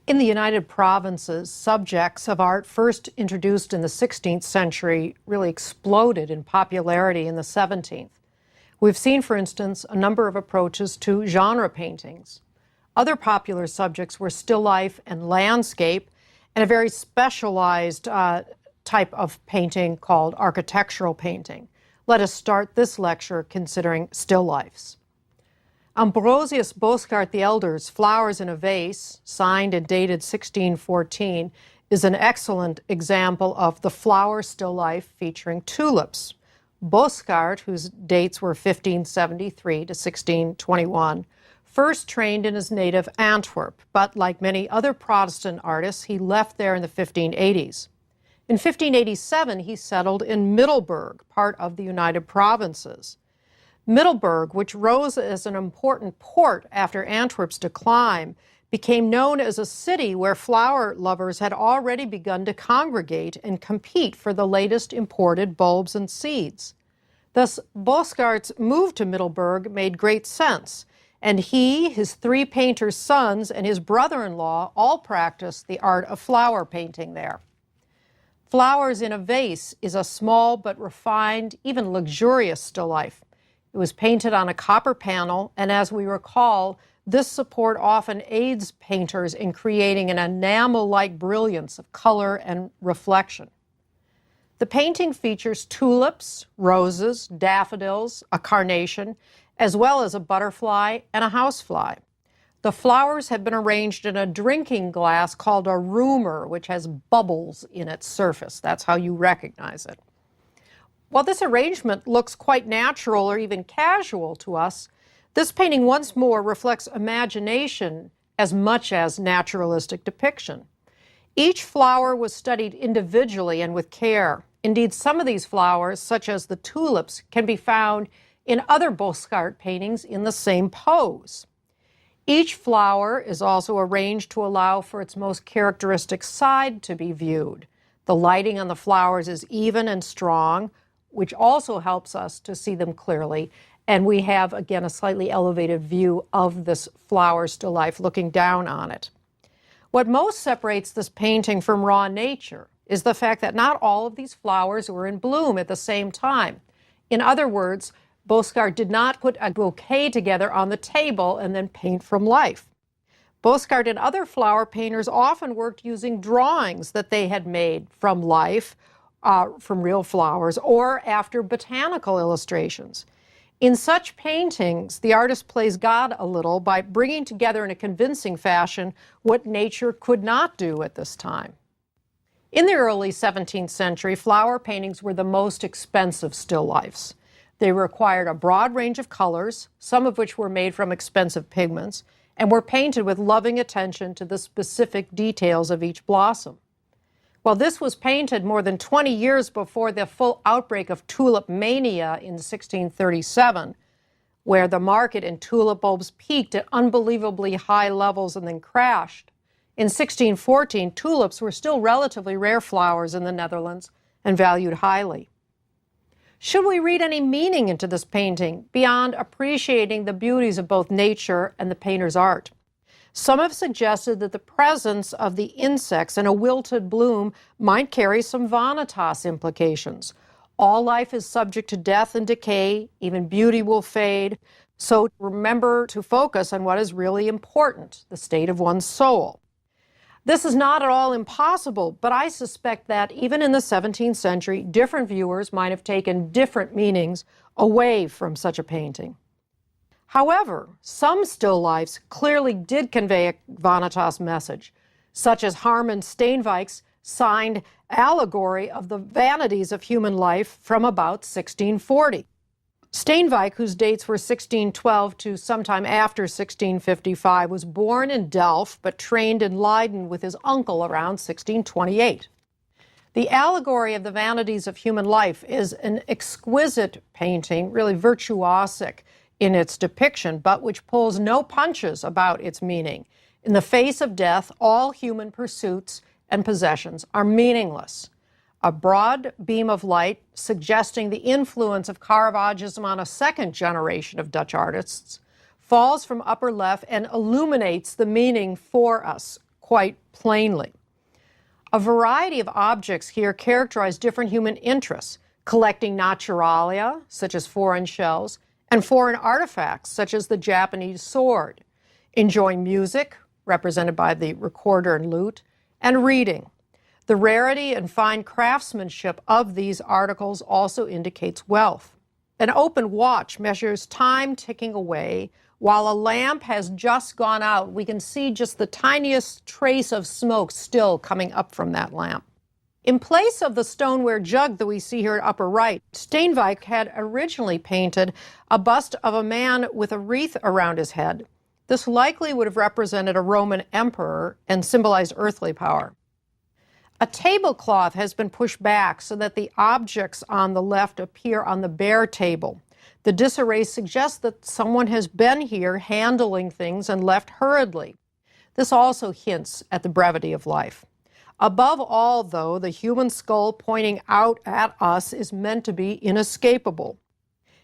In the United Provinces, subjects of art first introduced in the 16th century really exploded in popularity in the 17th. We've seen, for instance, a number of approaches to genre paintings. Other popular subjects were still life and landscape, and a very specialized type of painting called architectural painting. Let us start this lecture considering still lifes. Ambrosius Bosschaert the Elder's Flowers in a Vase, signed and dated 1614, is an excellent example of the flower still life featuring tulips. Bosschaert, whose dates were 1573 to 1621, first trained in his native Antwerp, but like many other Protestant artists, he left there in the 1580s. In 1587, he settled in Middelburg, part of the United Provinces. Middelburg, which rose as an important port after Antwerp's decline, became known as a city where flower lovers had already begun to congregate and compete for the latest imported bulbs and seeds. Thus, Bosschaert's move to Middelburg made great sense, and he, his three painters' sons, and his brother-in-law all practiced the art of flower painting there. Flowers in a Vase is a small but refined, even luxurious still life. It was painted on a copper panel, and as we recall, this support often aids painters in creating an enamel-like brilliance of color and reflection. The painting features tulips, roses, daffodils, a carnation, as well as a butterfly and a housefly. The flowers have been arranged in a drinking glass called a roomer, which has bubbles in its surface. That's how you recognize it. While this arrangement looks quite natural or even casual to us, this painting once more reflects imagination as much as naturalistic depiction. Each flower was studied individually and with care. Indeed, some of these flowers, such as the tulips, can be found in other Bosschaert paintings in the same pose. Each flower is also arranged to allow for its most characteristic side to be viewed. The lighting on the flowers is even and strong, which also helps us to see them clearly. And we have, again, a slightly elevated view of this flower still life looking down on it. What most separates this painting from raw nature is the fact that not all of these flowers were in bloom at the same time. In other words, Bosschaert did not put a bouquet together on the table and then paint from life. Bosschaert and other flower painters often worked using drawings that they had made from life, from real flowers, or after botanical illustrations. In such paintings, the artist plays God a little by bringing together in a convincing fashion what nature could not do at this time. In the early 17th century, flower paintings were the most expensive still lifes. They required a broad range of colors, some of which were made from expensive pigments, and were painted with loving attention to the specific details of each blossom. Well, this was painted more than 20 years before the full outbreak of tulip mania in 1637, where the market in tulip bulbs peaked at unbelievably high levels and then crashed. In 1614, tulips were still relatively rare flowers in the Netherlands and valued highly. Should we read any meaning into this painting beyond appreciating the beauties of both nature and the painter's art? Some have suggested that the presence of the insects in a wilted bloom might carry some vanitas implications. All life is subject to death and decay, even beauty will fade. So remember to focus on what is really important, the state of one's soul. This is not at all impossible, but I suspect that even in the 17th century, different viewers might have taken different meanings away from such a painting. However, some still lifes clearly did convey a vanitas message, such as Harman Steenwijk's signed allegory of the vanities of human life from about 1640. Steenwijk, whose dates were 1612 to sometime after 1655, was born in Delft but trained in Leiden with his uncle around 1628. The allegory of the vanities of human life is an exquisite painting, really virtuosic in its depiction, but which pulls no punches about its meaning. In the face of death, all human pursuits and possessions are meaningless. A broad beam of light suggesting the influence of Caravagism on a second generation of Dutch artists falls from upper left and illuminates the meaning for us. quite plainly. A variety of objects here characterize different human interests, collecting naturalia, such as foreign shells, and foreign artifacts, such as the Japanese sword, enjoying music, represented by the recorder and lute, and reading. The rarity and fine craftsmanship of these articles also indicates wealth. An open watch measures time ticking away, while a lamp has just gone out. We can see just the tiniest trace of smoke still coming up from that lamp. In place of the stoneware jug that we see here at upper right, Steenwijk had originally painted a bust of a man with a wreath around his head. This likely would have represented a Roman emperor and symbolized earthly power. A tablecloth has been pushed back so that the objects on the left appear on the bare table. The disarray suggests that someone has been here handling things and left hurriedly. This also hints at the brevity of life. Above all, though, the human skull pointing out at us is meant to be inescapable.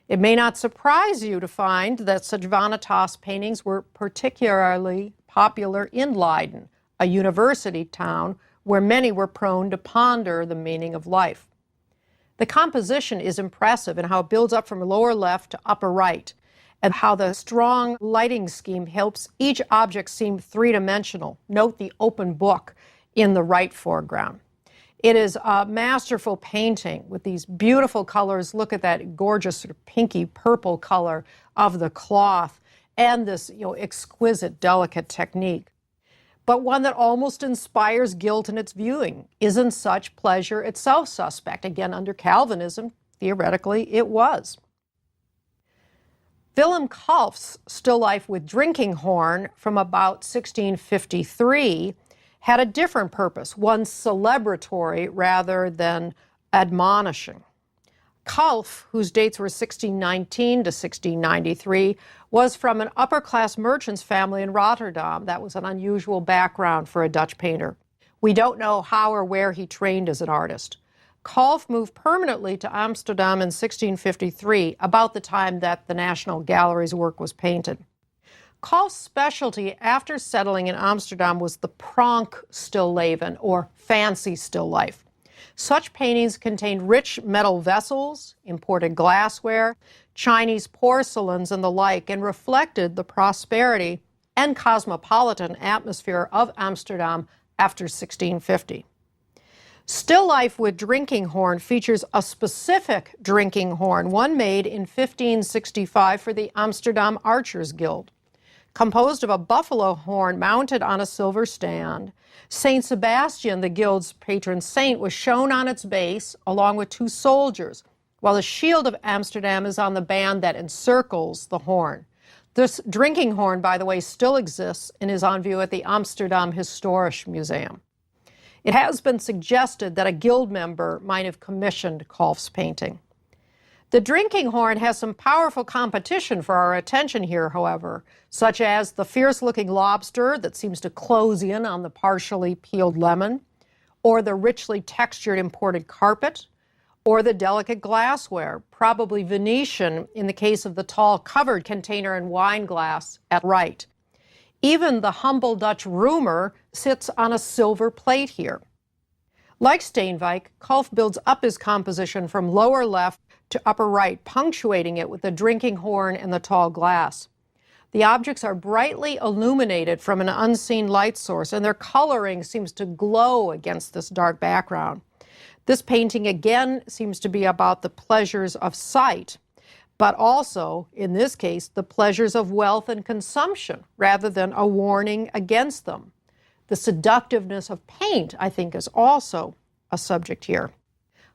It may not surprise you to find that such vanitas paintings were particularly popular in Leiden, a university town where many were prone to ponder the meaning of life. The composition is impressive in how it builds up from lower left to upper right, and how the strong lighting scheme helps each object seem three-dimensional. Note the open book in the right foreground. It is a masterful painting with these beautiful colors. Look at that gorgeous sort of pinky purple color of the cloth and this exquisite, delicate technique. But one that almost inspires guilt in its viewing. Isn't such pleasure itself suspect? Again, under Calvinism, theoretically, it was. Willem Kalf's still life with drinking horn from about 1653 had a different purpose, one celebratory rather than admonishing. Kalf, whose dates were 1619 to 1693, was from an upper-class merchant's family in Rotterdam. That was an unusual background for a Dutch painter. We don't know how or where he trained as an artist. Kalf moved permanently to Amsterdam in 1653, about the time that the National Gallery's work was painted. Kalf's specialty after settling in Amsterdam was the pronk stilleven, or fancy still life. Such paintings contained rich metal vessels, imported glassware, Chinese porcelains, and the like, and reflected the prosperity and cosmopolitan atmosphere of Amsterdam after 1650. Still life with drinking horn features a specific drinking horn, one made in 1565 for the Amsterdam Archers Guild. Composed of a buffalo horn mounted on a silver stand, Saint Sebastian, the guild's patron saint, was shown on its base along with two soldiers, while the shield of Amsterdam is on the band that encircles the horn. This drinking horn, by the way, still exists and is on view at the Amsterdam Historisch Museum. It has been suggested that a guild member might have commissioned Kalf's painting. The drinking horn has some powerful competition for our attention here, however, such as the fierce-looking lobster that seems to close in on the partially peeled lemon, or the richly textured imported carpet, or the delicate glassware, probably Venetian in the case of the tall covered container and wine glass at right. Even the humble Dutch roomer sits on a silver plate here. Like Steenwijk, Kalf builds up his composition from lower left to upper right, punctuating it with the drinking horn and the tall glass. The objects are brightly illuminated from an unseen light source, and their coloring seems to glow against this dark background. This painting again seems to be about the pleasures of sight, but also, in this case, the pleasures of wealth and consumption, rather than a warning against them. The seductiveness of paint, I think, is also a subject here.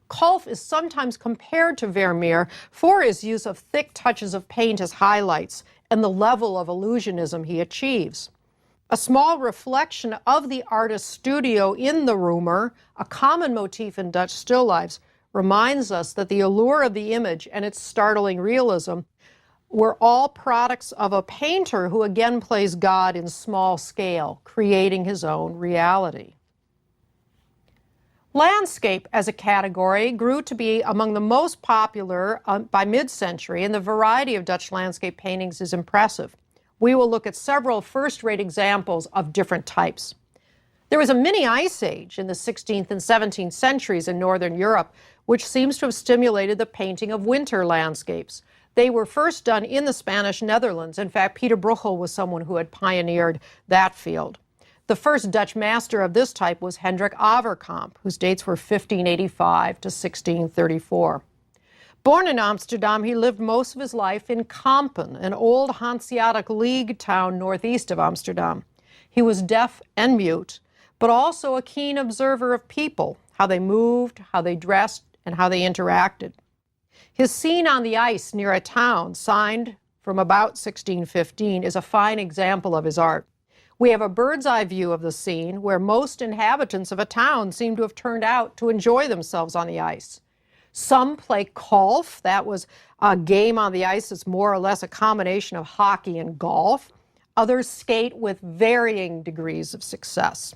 Kalf is sometimes compared to Vermeer for his use of thick touches of paint as highlights and the level of illusionism he achieves. A small reflection of the artist's studio in the roomer, a common motif in Dutch still lifes, reminds us that the allure of the image and its startling realism were all products of a painter who again plays God in small scale, creating his own reality. Landscape as a category grew to be among the most popular by mid-century, and the variety of Dutch landscape paintings is impressive. We will look at several first-rate examples of different types. There was a mini ice age in the 16th and 17th centuries in northern Europe, which seems to have stimulated the painting of winter landscapes. They were first done in the Spanish Netherlands. In fact, Peter Bruegel was someone who had pioneered that field. The first Dutch master of this type was Hendrik Averkamp, whose dates were 1585 to 1634. Born in Amsterdam, he lived most of his life in Kampen, an old Hanseatic League town northeast of Amsterdam. He was deaf and mute, but also a keen observer of people, how they moved, how they dressed, and how they interacted. His scene on the ice near a town, signed from about 1615, is a fine example of his art. We have a bird's eye view of the scene where most inhabitants of a town seem to have turned out to enjoy themselves on the ice. Some play golf. That was a game on the ice that's more or less a combination of hockey and golf. Others skate with varying degrees of success.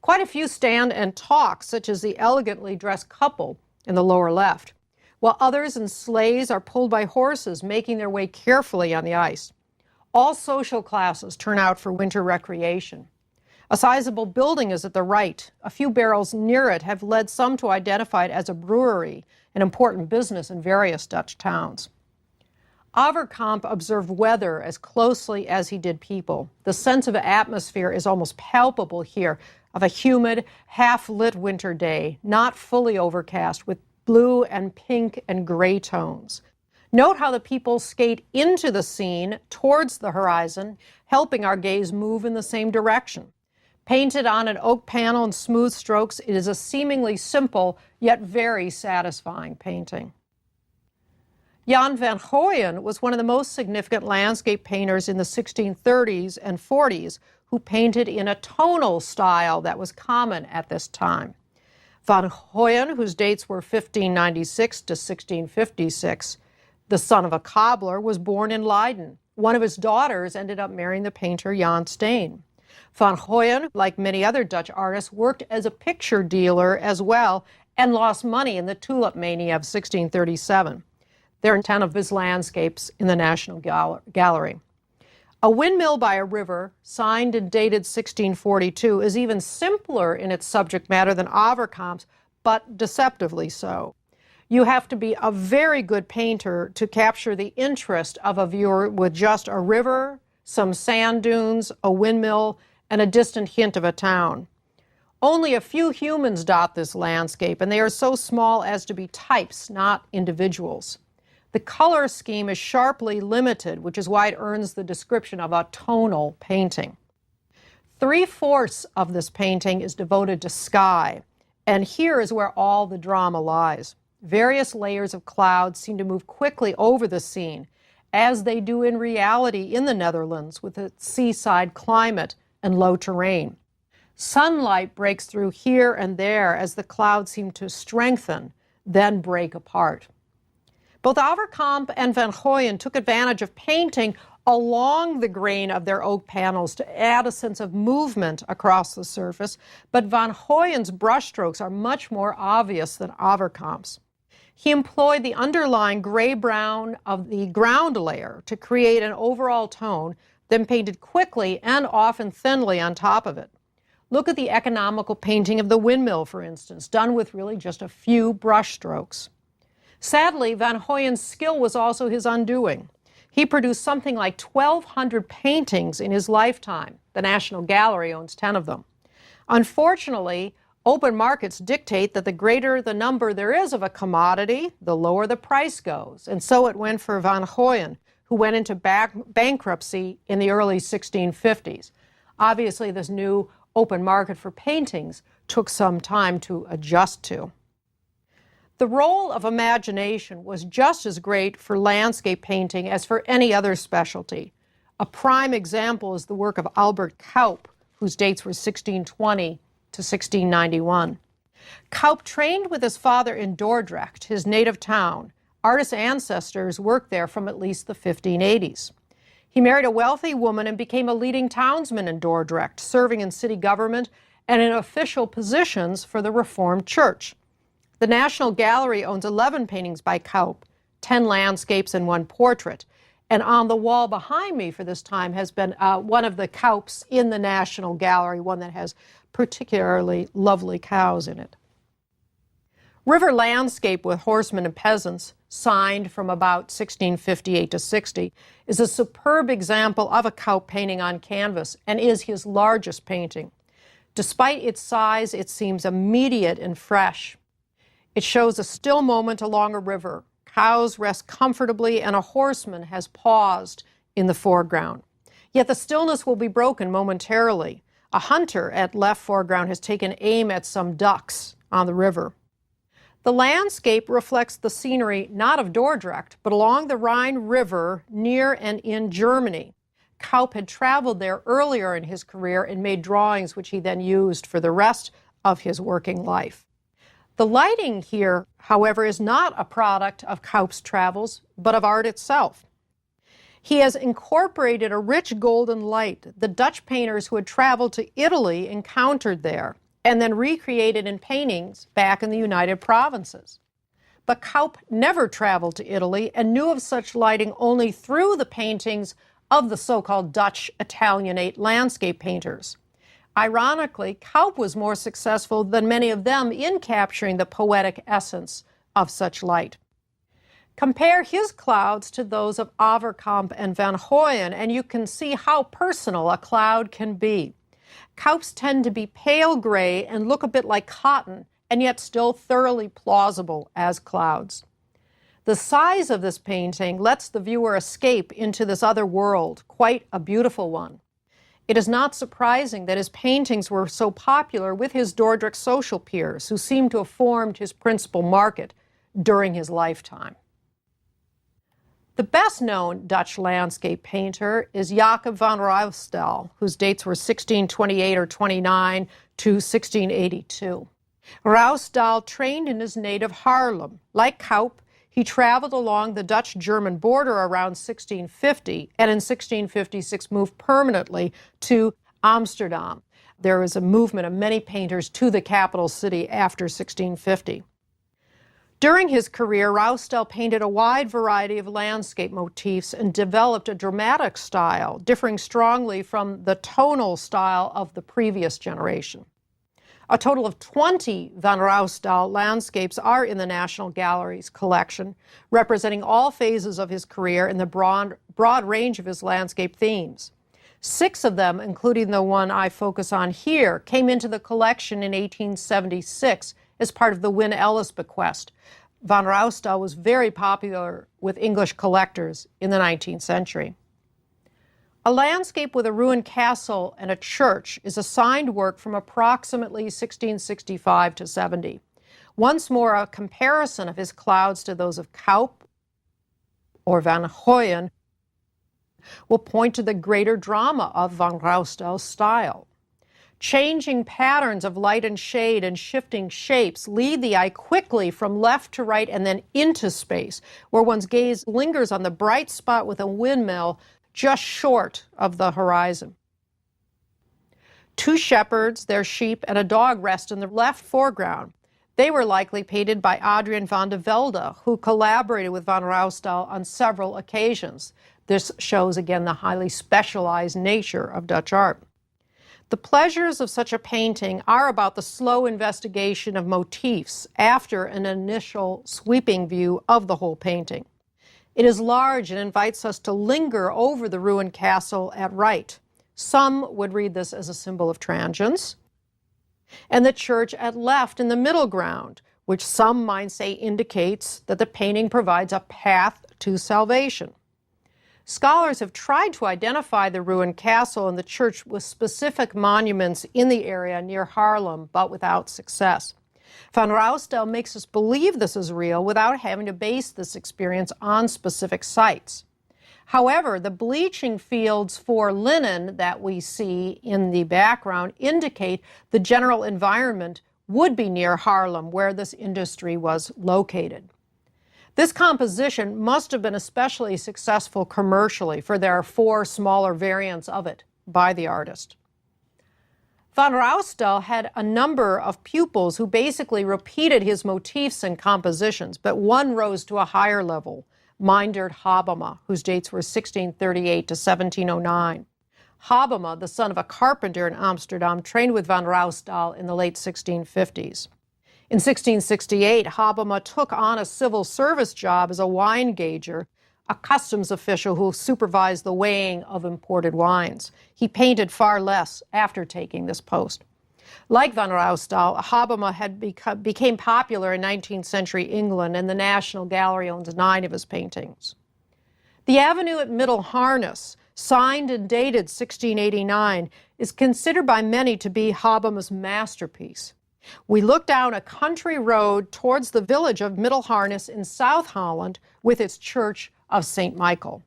Quite a few stand and talk, such as the elegantly dressed couple in the lower left, while others in sleighs are pulled by horses, making their way carefully on the ice. All social classes turn out for winter recreation. A sizable building is at the right. A few barrels near it have led some to identify it as a brewery, an important business in various Dutch towns. Averkamp observed weather as closely as he did people. The sense of atmosphere is almost palpable here, of a humid, half-lit winter day, not fully overcast, with blue and pink and gray tones. Note how the people skate into the scene towards the horizon, helping our gaze move in the same direction. Painted on an oak panel in smooth strokes, it is a seemingly simple yet very satisfying painting. Jan van Goyen was one of the most significant landscape painters in the 1630s and 40s who painted in a tonal style that was common at this time. Van Goyen, whose dates were 1596 to 1656, the son of a cobbler, was born in Leiden. One of his daughters ended up marrying the painter Jan Steen. Van Goyen, like many other Dutch artists, worked as a picture dealer as well and lost money in the tulip mania of 1637. There are 10 of his landscapes in the National Gallery. A windmill by a river, signed and dated 1642, is even simpler in its subject matter than Averkamp's, but deceptively so. You have to be a very good painter to capture the interest of a viewer with just a river, some sand dunes, a windmill, and a distant hint of a town. Only a few humans dot this landscape, and they are so small as to be types, not individuals. The color scheme is sharply limited, which is why it earns the description of a tonal painting. 3/4 of this painting is devoted to sky, and here is where all the drama lies. Various layers of clouds seem to move quickly over the scene, as they do in reality in the Netherlands with its seaside climate and low terrain. Sunlight breaks through here and there as the clouds seem to strengthen, then break apart. Both Averkamp and Van Goyen took advantage of painting along the grain of their oak panels to add a sense of movement across the surface, but Van Goyen's brushstrokes are much more obvious than Averkamp's. He employed the underlying gray-brown of the ground layer to create an overall tone, then painted quickly and often thinly on top of it. Look at the economical painting of the windmill, for instance, done with really just a few brushstrokes. Sadly, Van Goyen's skill was also his undoing. He produced something like 1,200 paintings in his lifetime. The National Gallery owns 10 of them. Unfortunately, open markets dictate that the greater the number there is of a commodity, the lower the price goes. And so it went for Van Goyen, who went into bankruptcy in the early 1650s. Obviously, this new open market for paintings took some time to adjust to. The role of imagination was just as great for landscape painting as for any other specialty. A prime example is the work of Albert Cuyp, whose dates were 1620 to 1691. Cuyp trained with his father in Dordrecht, his native town. Artist ancestors worked there from at least the 1580s. He married a wealthy woman and became a leading townsman in Dordrecht, serving in city government and in official positions for the Reformed Church. The National Gallery owns 11 paintings by Cuyp, 10 landscapes and 1 portrait. And on the wall behind me for this time has been one of the Cuyps in the National Gallery, one that has particularly lovely cows in it. River Landscape with Horsemen and Peasants, signed from about 1658 to 60, is a superb example of a Cuyp painting on canvas and is his largest painting. Despite its size, it seems immediate and fresh. It shows a still moment along a river. Cows rest comfortably and a horseman has paused in the foreground. Yet the stillness will be broken momentarily. A hunter at left foreground has taken aim at some ducks on the river. The landscape reflects the scenery not of Dordrecht, but along the Rhine River near and in Germany. Cuyp had traveled there earlier in his career and made drawings which he then used for the rest of his working life. The lighting here, however, is not a product of Cuyp's travels, but of art itself. He has incorporated a rich golden light the Dutch painters who had traveled to Italy encountered there, and then recreated in paintings back in the United Provinces. But Cuyp never traveled to Italy and knew of such lighting only through the paintings of the so-called Dutch Italianate landscape painters. Ironically, Cuyp was more successful than many of them in capturing the poetic essence of such light. Compare his clouds to those of Averkamp and Van Hoyen, and you can see how personal a cloud can be. Cuyp's tend to be pale gray and look a bit like cotton, and yet still thoroughly plausible as clouds. The size of this painting lets the viewer escape into this other world, quite a beautiful one. It is not surprising that his paintings were so popular with his Dordrecht social peers, who seem to have formed his principal market during his lifetime. The best-known Dutch landscape painter is Jacob van Ruysdael, whose dates were 1628 or 29 to 1682. Ruysdael trained in his native Haarlem. Like Cuyp, he traveled along the Dutch-German border around 1650, and in 1656 moved permanently to Amsterdam. There was a movement of many painters to the capital city after 1650. During his career, Ruysdael painted a wide variety of landscape motifs and developed a dramatic style, differing strongly from the tonal style of the previous generation. A total of 20 Van Ruysdael landscapes are in the National Gallery's collection, representing all phases of his career in the broad range of his landscape themes. 6 of them, including the one I focus on here, came into the collection in 1876 as part of the Wynne Ellis bequest. Van Ruysdael was very popular with English collectors in the 19th century. A landscape with a ruined castle and a church is a signed work from approximately 1665 to 70. Once more, a comparison of his clouds to those of Cuyp or Van Hoyen will point to the greater drama of Van Ruysdael's style. Changing patterns of light and shade and shifting shapes lead the eye quickly from left to right and then into space, where one's gaze lingers on the bright spot with a windmill just short of the horizon. 2 shepherds, their sheep, and a dog rest in the left foreground. They were likely painted by Adrian van de Velde, who collaborated with Van Ruysdael on several occasions. This shows again the highly specialized nature of Dutch art. The pleasures of such a painting are about the slow investigation of motifs after an initial sweeping view of the whole painting. It is large and invites us to linger over the ruined castle at right. Some would read this as a symbol of transience. And the church at left in the middle ground, which some might say indicates that the painting provides a path to salvation. Scholars have tried to identify the ruined castle and the church with specific monuments in the area near Haarlem, but without success. Van Ruysdael makes us believe this is real without having to base this experience on specific sites. However, the bleaching fields for linen that we see in the background indicate the general environment would be near Haarlem, where this industry was located. This composition must have been especially successful commercially, for there are 4 smaller variants of it by the artist. Van Ruysdael had a number of pupils who basically repeated his motifs and compositions, but one rose to a higher level, Meindert Habema, whose dates were 1638 to 1709. Habema, the son of a carpenter in Amsterdam, trained with van Ruysdael in the late 1650s. In 1668, Habema took on a civil service job as a wine gauger, a customs official who supervised the weighing of imported wines. He painted far less after taking this post. Like van Ruysdael, Habema became popular in 19th century England, and the National Gallery owns 9 of his paintings. The avenue at Middle Harness, signed and dated 1689, is considered by many to be Habema's masterpiece. We look down a country road towards the village of Middle Harness in South Holland with its church of St. Michael.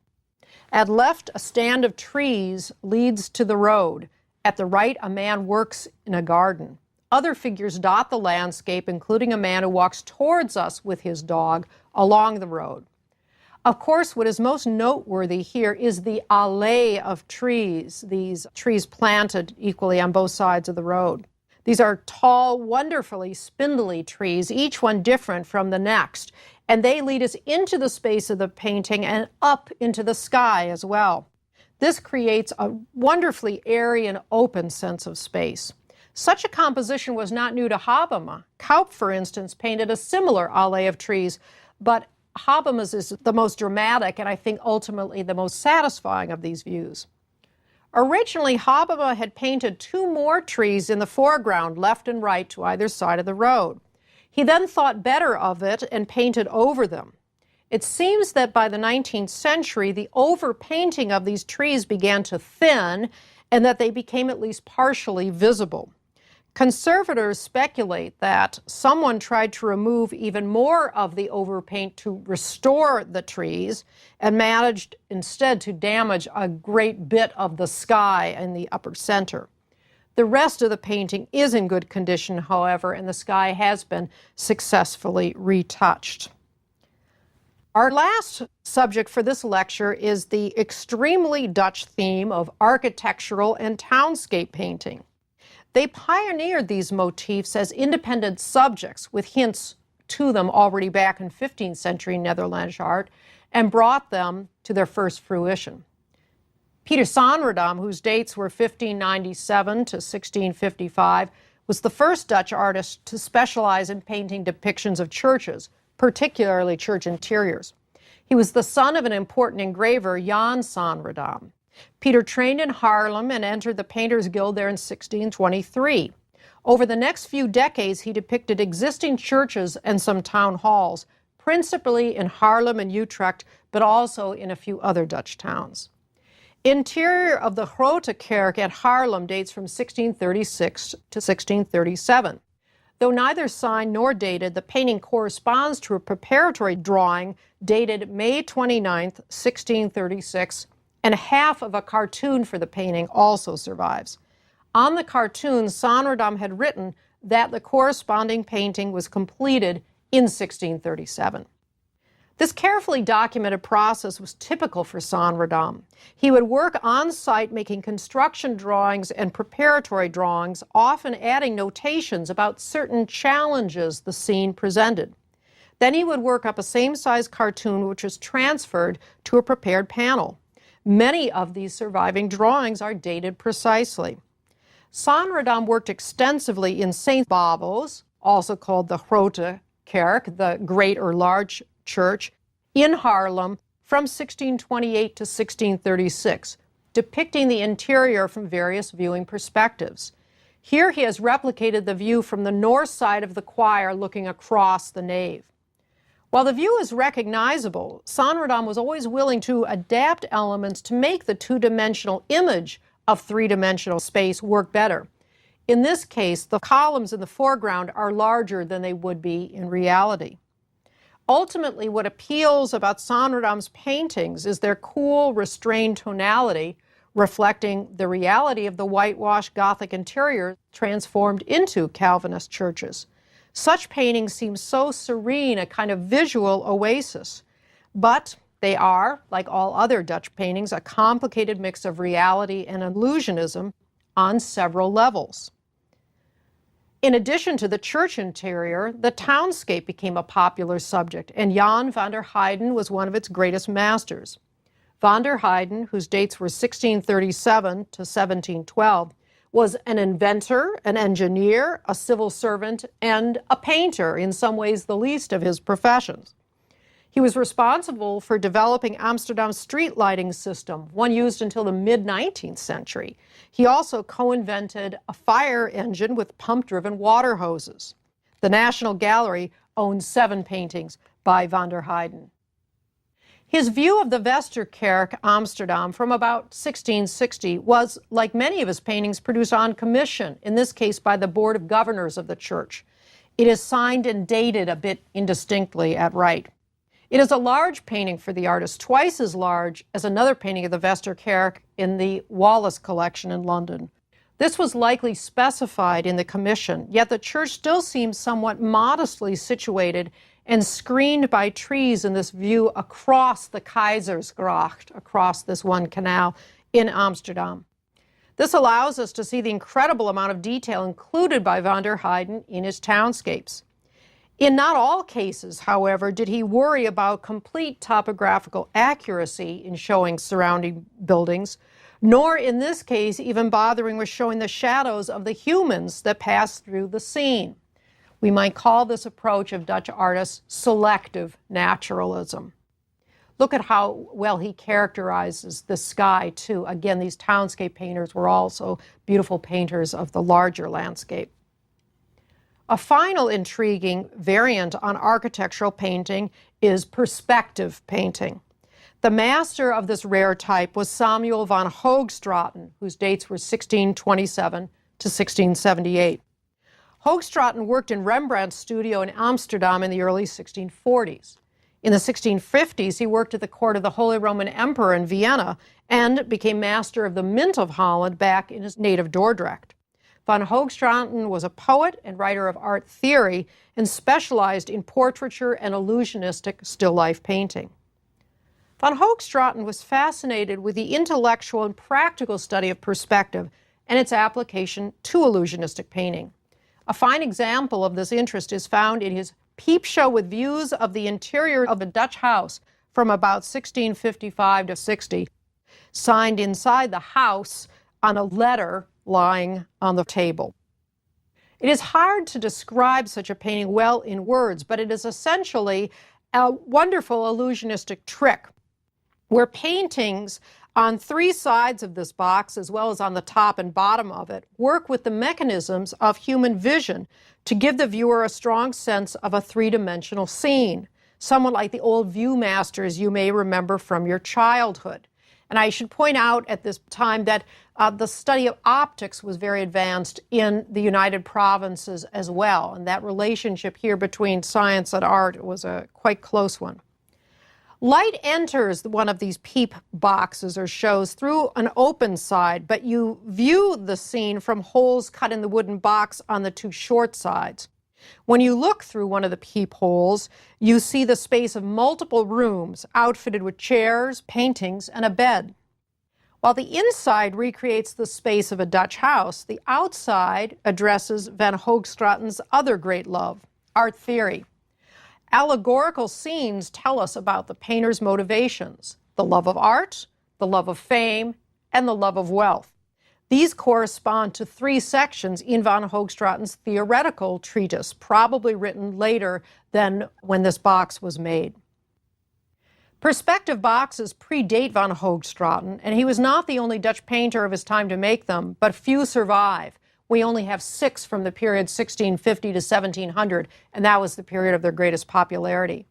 At left, a stand of trees leads to the road. At the right, a man works in a garden. Other figures dot the landscape, including a man who walks towards us with his dog along the road. Of course, what is most noteworthy here is the allée of trees, these trees planted equally on both sides of the road. These are tall, wonderfully spindly trees, each one different from the next, and they lead us into the space of the painting and up into the sky as well. This creates a wonderfully airy and open sense of space. Such a composition was not new to Habema. Cuyp, for instance, painted a similar allée of trees, but Habema's is the most dramatic and I think ultimately the most satisfying of these views. Originally, Habema had painted 2 more trees in the foreground, left and right to either side of the road. He then thought better of it and painted over them. It seems that by the 19th century, the overpainting of these trees began to thin and that they became at least partially visible. Conservators speculate that someone tried to remove even more of the overpaint to restore the trees and managed instead to damage a great bit of the sky in the upper center. The rest of the painting is in good condition, however, and the sky has been successfully retouched. Our last subject for this lecture is the extremely Dutch theme of architectural and townscape painting. They pioneered these motifs as independent subjects with hints to them already back in 15th century Netherlandish art and brought them to their first fruition. Peter Sanredam, whose dates were 1597 to 1655, was the first Dutch artist to specialize in painting depictions of churches, particularly church interiors. He was the son of an important engraver, Jan Sanredam. Peter trained in Haarlem and entered the Painters Guild there in 1623. Over the next few decades, he depicted existing churches and some town halls, principally in Haarlem and Utrecht, but also in a few other Dutch towns. Interior of the Grote Kerk at Haarlem dates from 1636 to 1637. Though neither signed nor dated, the painting corresponds to a preparatory drawing dated May 29, 1636, and half of a cartoon for the painting also survives. On the cartoon, Sanredam had written that the corresponding painting was completed in 1637. This carefully documented process was typical for Sanredam. He would work on site making construction drawings and preparatory drawings, often adding notations about certain challenges the scene presented. Then he would work up a same-size cartoon which was transferred to a prepared panel. Many of these surviving drawings are dated precisely. Sanredam worked extensively in St. Babos, also called the Grote Kerk, the great or large church, in Haarlem from 1628 to 1636, depicting the interior from various viewing perspectives. Here he has replicated the view from the north side of the choir looking across the nave. While the view is recognizable, Sanredam was always willing to adapt elements to make the 2-dimensional image of 3-dimensional space work better. In this case, the columns in the foreground are larger than they would be in reality. Ultimately, what appeals about Sanredam's paintings is their cool, restrained tonality, reflecting the reality of the whitewashed Gothic interior transformed into Calvinist churches. Such paintings seem so serene, a kind of visual oasis. But they are, like all other Dutch paintings, a complicated mix of reality and illusionism on several levels. In addition to the church interior, the townscape became a popular subject, and Jan van der Heyden was one of its greatest masters. Van der Heyden, whose dates were 1637 to 1712, was an inventor, an engineer, a civil servant, and a painter, in some ways the least of his professions. He was responsible for developing Amsterdam's street lighting system, one used until the mid-19th century. He also co-invented a fire engine with pump-driven water hoses. The National Gallery owns 7 paintings by Van der Heyden. His view of the Westerkerk, Amsterdam, from about 1660 was, like many of his paintings, produced on commission, in this case by the Board of Governors of the church. It is signed and dated a bit indistinctly at right. It is a large painting for the artist, twice as large as another painting of the Westerkerk in the Wallace collection in London. This was likely specified in the commission, yet the church still seems somewhat modestly situated and screened by trees in this view across the Keizersgracht, across this one canal in Amsterdam. This allows us to see the incredible amount of detail included by Van der Heyden in his townscapes. In not all cases, however, did he worry about complete topographical accuracy in showing surrounding buildings, nor in this case even bothering with showing the shadows of the humans that pass through the scene. We might call this approach of Dutch artists selective naturalism. Look at how well he characterizes the sky, too. Again, these townscape painters were also beautiful painters of the larger landscape. A final intriguing variant on architectural painting is perspective painting. The master of this rare type was Samuel van Hoogstraten, whose dates were 1627 to 1678. Hoogstraten worked in Rembrandt's studio in Amsterdam in the early 1640s. In the 1650s, he worked at the court of the Holy Roman Emperor in Vienna and became master of the Mint of Holland back in his native Dordrecht. Van Hoogstraten was a poet and writer of art theory and specialized in portraiture and illusionistic still life painting. Van Hoogstraten was fascinated with the intellectual and practical study of perspective and its application to illusionistic painting. A fine example of this interest is found in his peep show with views of the interior of a Dutch house from about 1655 to 60, signed inside the house on a letter lying on the table. It is hard to describe such a painting well in words, but it is essentially a wonderful illusionistic trick where paintings on 3 sides of this box, as well as on the top and bottom of it, work with the mechanisms of human vision to give the viewer a strong sense of a 3-dimensional scene, somewhat like the old viewmasters you may remember from your childhood. And I should point out at this time that the study of optics was very advanced in the United Provinces as well, and that relationship here between science and art was a quite close one. Light enters one of these peep boxes or shows through an open side, but you view the scene from holes cut in the wooden box on the 2 short sides. When you look through one of the peepholes, you see the space of multiple rooms outfitted with chairs, paintings, and a bed. While the inside recreates the space of a Dutch house, the outside addresses Van Hoogstraten's other great love, art theory. Allegorical scenes tell us about the painter's motivations, the love of art, the love of fame, and the love of wealth. These correspond to 3 sections in Van Hoogstraten's theoretical treatise, probably written later than when this box was made. Perspective boxes predate Van Hoogstraten, and he was not the only Dutch painter of his time to make them, but few survive. We only have 6 from the period 1650 to 1700, and that was the period of their greatest popularity.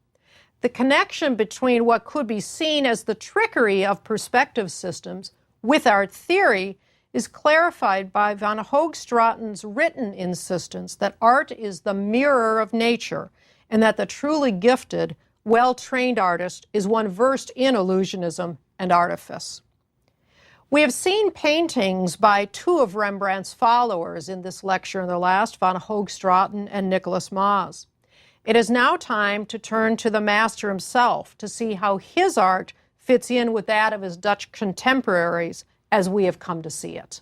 The connection between what could be seen as the trickery of perspective systems with art theory is clarified by Van Hoogstraten's written insistence that art is the mirror of nature, and that the truly gifted, well-trained artist is one versed in illusionism and artifice. We have seen paintings by 2 of Rembrandt's followers in this lecture and the last, Van Hoogstraten and Nicolas Maes. It is now time to turn to the master himself to see how his art fits in with that of his Dutch contemporaries as we have come to see it.